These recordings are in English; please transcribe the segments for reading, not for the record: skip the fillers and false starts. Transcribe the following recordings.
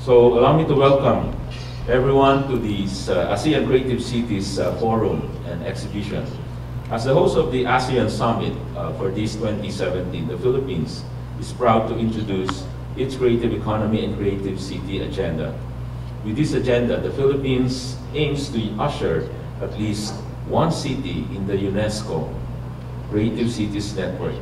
So allow me to welcome everyone to this ASEAN Creative Cities Forum and Exhibition. As the host of the ASEAN Summit for this 2017, the Philippines is proud to introduce its Creative Economy and Creative City agenda. With this agenda, the Philippines aims to usher at least one city in the UNESCO Creative Cities Network.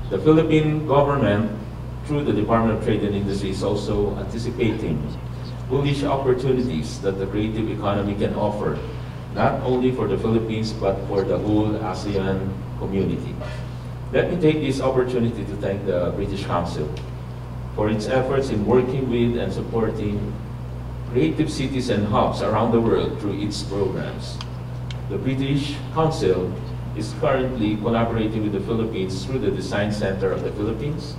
The Philippine government, through the Department of Trade and Industry, is also anticipating bullish opportunities that the creative economy can offer, not only for the Philippines, but for the whole ASEAN community. Let me take this opportunity to thank the British Council for its efforts in working with and supporting creative cities and hubs around the world through its programs. The British Council is currently collaborating with the Philippines through the Design Center of the Philippines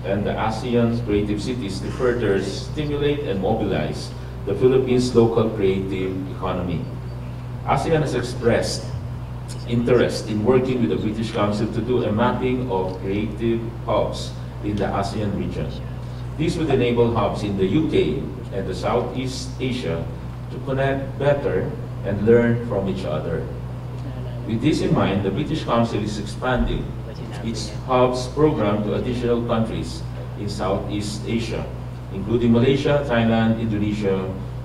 and the ASEAN's creative cities to further stimulate and mobilize the Philippines' local creative economy. ASEAN has expressed interest in working with the British Council to do a mapping of creative hubs in the ASEAN region. This would enable hubs in the UK and the Southeast Asia to connect better and learn from each other. With this in mind, the British Council is expanding its hubs program to additional countries in Southeast Asia, including Malaysia, Thailand, Indonesia,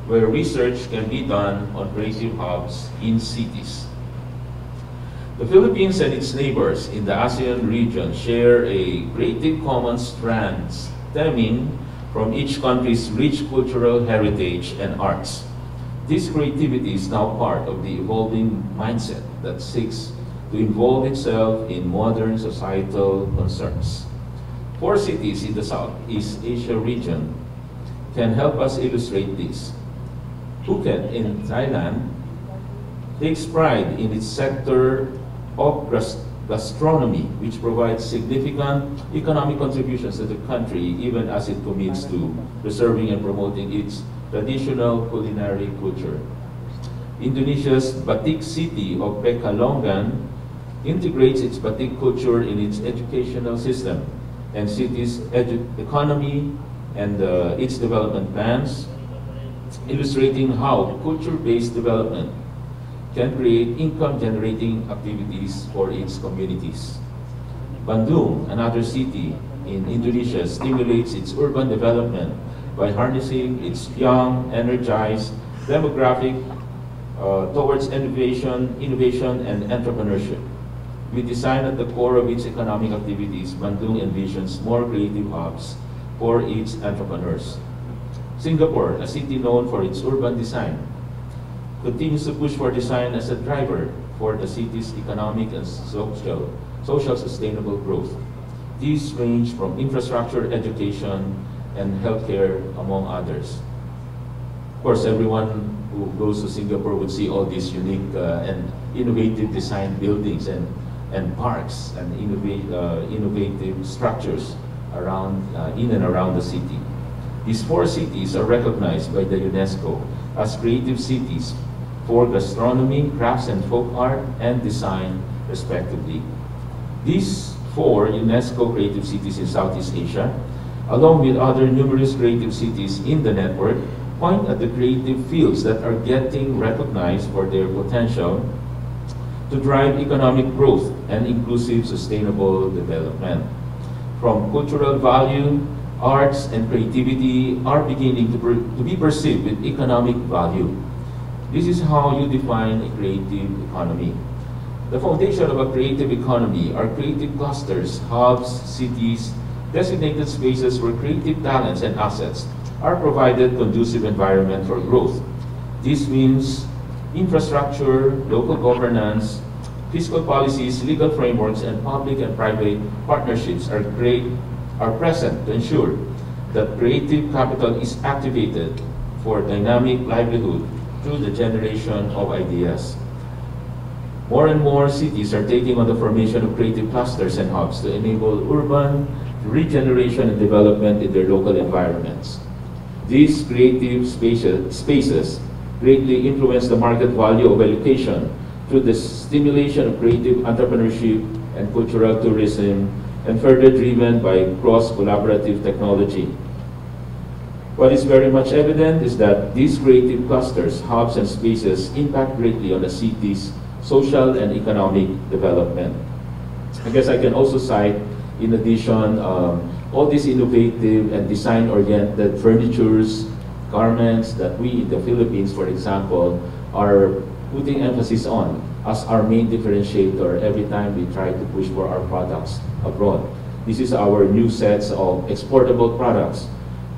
where research can be done on creative hubs in cities. The Philippines and its neighbors in the ASEAN region share a creative common strand stemming from each country's rich cultural heritage and arts. This creativity is now part of the evolving mindset that seeks to involve itself in modern societal concerns. 4 cities in the Southeast Asia region can help us illustrate this. Phuket in Thailand takes pride in its sector of gastronomy, which provides significant economic contributions to the country, even as it commits to preserving and promoting its traditional culinary culture. Indonesia's batik city of Pekalongan integrates its batik culture in its educational system and city's economy and its development plans, illustrating how culture-based development can create income-generating activities for its communities. Bandung, another city in Indonesia, stimulates its urban development by harnessing its young, energized demographic towards innovation and entrepreneurship. With design at the core of its economic activities, Bandung envisions more creative hubs for its entrepreneurs. Singapore, a city known for its urban design, continues to push for design as a driver for the city's economic and social sustainable growth. These range from infrastructure, education, and healthcare, among others. Of course, everyone who goes to Singapore would see all these unique and innovative design buildings and parks and innovative structures around, in and around the city. These 4 cities are recognized by the UNESCO as creative cities for gastronomy, crafts and folk art, and design, respectively. These 4 UNESCO creative cities in Southeast Asia, along with other numerous creative cities in the network, point at the creative fields that are getting recognized for their potential to drive economic growth and inclusive sustainable development. From cultural value, arts and creativity are beginning to be perceived with economic value. This is how you define a creative economy. The foundation of a creative economy are creative clusters, hubs, cities, designated spaces where creative talents and assets are provided conducive environment for growth. This means infrastructure, local governance, fiscal policies, legal frameworks, and public and private partnerships are present to ensure that creative capital is activated for dynamic livelihood through the generation of ideas. More and more cities are taking on the formation of creative clusters and hubs to enable urban regeneration and development in their local environments. These creative spaces greatly influence the market value of education through the stimulation of creative entrepreneurship and cultural tourism, and further driven by cross-collaborative technology. What is very much evident is that these creative clusters, hubs, and spaces impact greatly on the city's social and economic development. I guess I can also cite, in addition, all these innovative and design-oriented furnitures, garments that we in the Philippines, for example, are putting emphasis on as our main differentiator every time we try to push for our products abroad. This is our new sets of exportable products,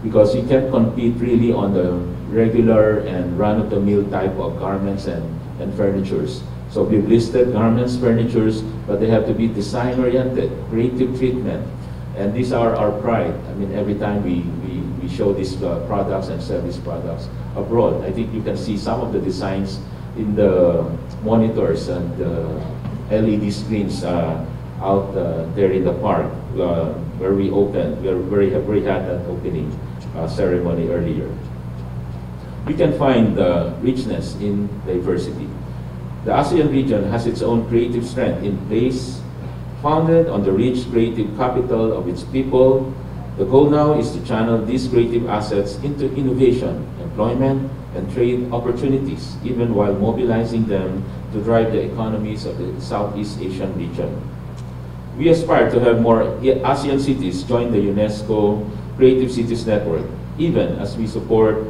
because you can't compete really on the regular and run-of-the-mill type of garments and furnitures. So we've listed garments, furnitures, but they have to be design-oriented, creative treatment. And these are our pride. I mean, every time we show these products and sell these products abroad. I think you can see some of the designs in the monitors and the LED screens out there in the park where we opened, where we had that opening ceremony earlier. We can find richness in diversity. The ASEAN region has its own creative strength in place, founded on the rich creative capital of its people. The goal now is to channel these creative assets into innovation, employment, and trade opportunities, even while mobilizing them to drive the economies of the Southeast Asian region. We aspire to have more ASEAN cities join the UNESCO Creative Cities Network, even as we support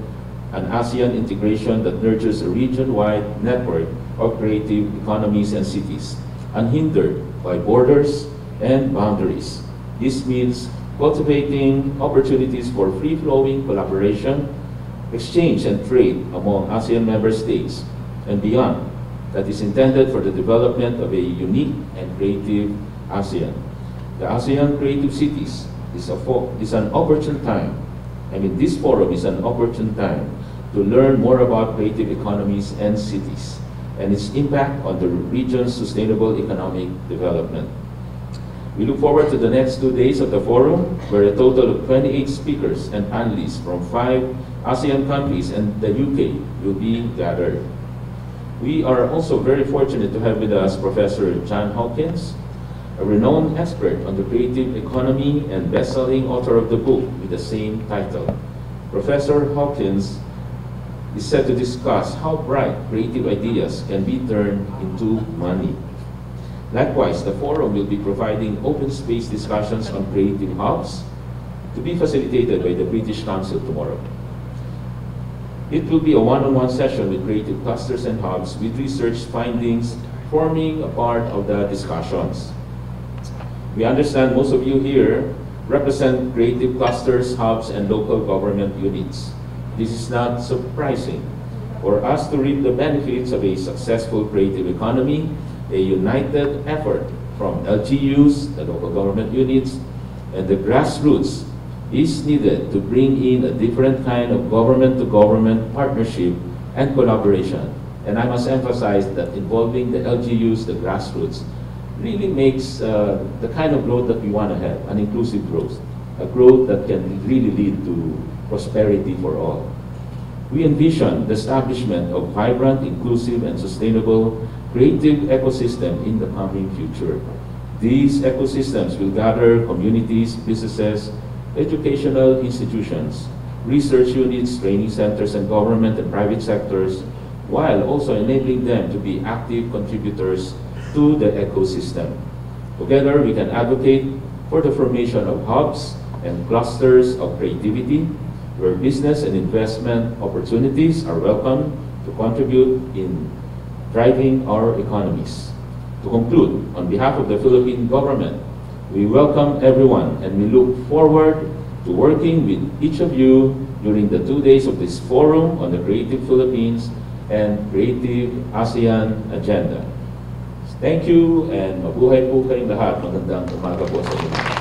an ASEAN integration that nurtures a region-wide network of creative economies and cities, unhindered by borders and boundaries. This means cultivating opportunities for free-flowing collaboration, exchange, and trade among ASEAN member states and beyond, that is intended for the development of a unique and creative ASEAN. The ASEAN Creative Cities is an opportune time. I mean, this forum is an opportune time to learn more about creative economies and cities and its impact on the region's sustainable economic development. We look forward to the next 2 days of the forum, where a total of 28 speakers and panelists from 5 ASEAN countries and the UK will be gathered. We are also very fortunate to have with us Professor John Hawkins, a renowned expert on the creative economy and best-selling author of the book with the same title. Professor Hawkins is set to discuss how bright creative ideas can be turned into money. Likewise, the forum will be providing open space discussions on creative hubs to be facilitated by the British Council tomorrow. It will be a one-on-one session with creative clusters and hubs, with research findings forming a part of the discussions. We understand most of you here represent creative clusters, hubs, and local government units. This is not surprising. For us to reap the benefits of a successful creative economy, a united effort from LGUs, the local government units, and the grassroots is needed to bring in a different kind of government-to-government partnership and collaboration. And I must emphasize that involving the LGUs, the grassroots, really makes the kind of growth that we want to have, an inclusive growth, a growth that can really lead to prosperity for all. We envision the establishment of vibrant, inclusive, and sustainable creative ecosystem in the coming future. These ecosystems will gather communities, businesses, educational institutions, research units, training centers, and government and private sectors, while also enabling them to be active contributors to the ecosystem. Together, we can advocate for the formation of hubs and clusters of creativity, where business and investment opportunities are welcome to contribute in driving our economies. To conclude, on behalf of the Philippine government, we welcome everyone and we look forward to working with each of you during the 2 days of this forum on the Creative Philippines and Creative ASEAN Agenda. Thank you, and mabuhay po kayong lahat. Magandang umaga po sa inyo.